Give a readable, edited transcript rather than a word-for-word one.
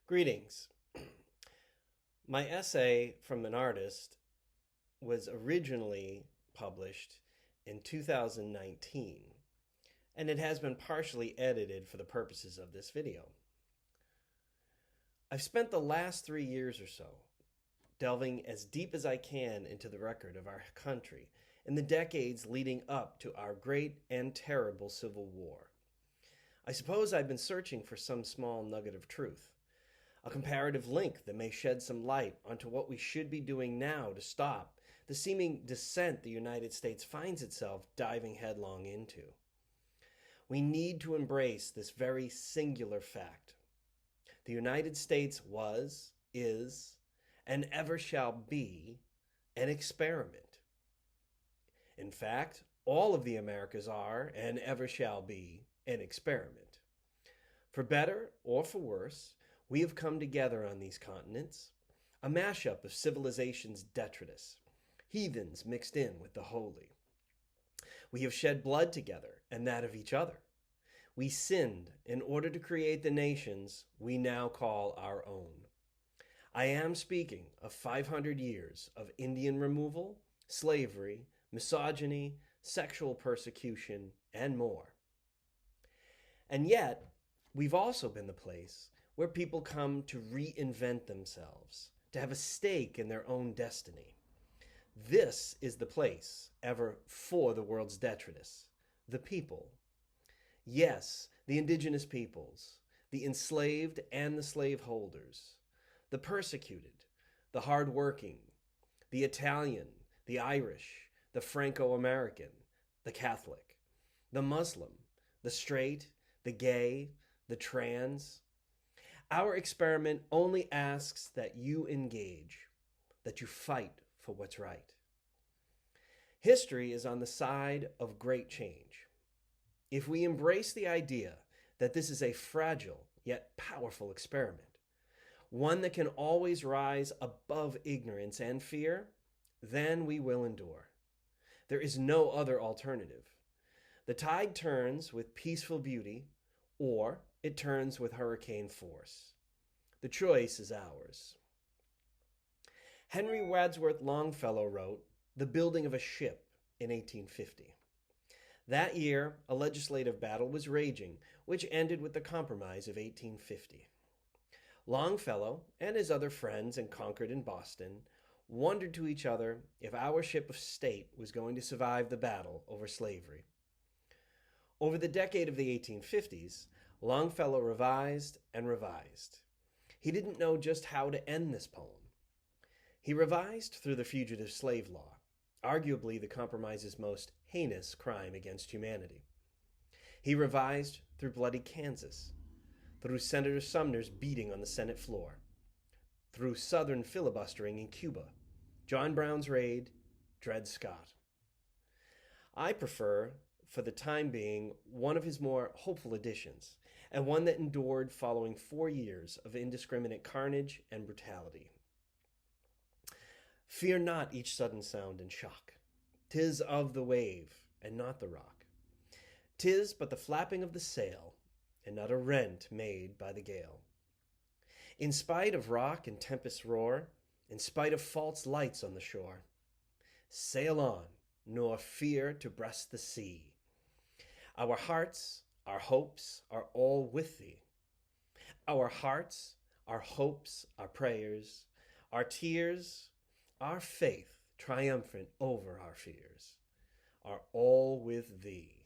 Greetings. My essay from an artist was originally published in 2019, and it has been partially edited for the purposes of this video. I've spent the last 3 years or so delving as deep as I can into the record of our country in the decades leading up to our great and terrible Civil War. I suppose I've been searching for some small nugget of truth, a comparative link that may shed some light onto what we should be doing now to stop the seeming descent the United States finds itself diving headlong into. We need to embrace this very singular fact. The United States was, is, and ever shall be an experiment. In fact, all of the Americas are and ever shall be an experiment. For better or for worse, we have come together on these continents, a mashup of civilization's detritus, heathens mixed in with the holy. We have shed blood together and that of each other. We sinned in order to create the nations we now call our own. I am speaking of 500 years of Indian removal, slavery, misogyny, sexual persecution, and more. And yet, we've also been the place where people come to reinvent themselves, to have a stake in their own destiny. This is the place ever for the world's detritus, the people. Yes, the indigenous peoples, the enslaved and the slaveholders, the persecuted, the hardworking, the Italian, the Irish, the Franco-American, the Catholic, the Muslim, the straight, the gay, the trans. Our experiment only asks that you engage, that you fight for what's right. History is on the side of great change. If we embrace the idea that this is a fragile yet powerful experiment, one that can always rise above ignorance and fear, then we will endure. There is no other alternative. The tide turns with peaceful beauty, or it turns with hurricane force. The choice is ours. Henry Wadsworth Longfellow wrote The Building of a Ship in 1850. That year, a legislative battle was raging, which ended with the Compromise of 1850. Longfellow and his other friends in Concord and Boston wondered to each other if our ship of state was going to survive the battle over slavery. Over the decade of the 1850s, Longfellow revised and revised. He didn't know just how to end this poem. He revised through the Fugitive Slave Law, arguably the Compromise's most heinous crime against humanity. He revised through bloody Kansas, through Senator Sumner's beating on the Senate floor, through Southern filibustering in Cuba, John Brown's raid, Dred Scott. I prefer, for the time being, one of his more hopeful editions, and one that endured following 4 years of indiscriminate carnage and brutality. Fear not each sudden sound and shock. 'Tis of the wave, and not the rock. 'Tis but the flapping of the sail, and not a rent made by the gale. In spite of rock and tempest roar, in spite of false lights on the shore, sail on, nor fear to breast the sea. Our hearts, our hopes are all with thee. Our hearts, our hopes, our prayers, our tears, our faith triumphant over our fears, are all with thee.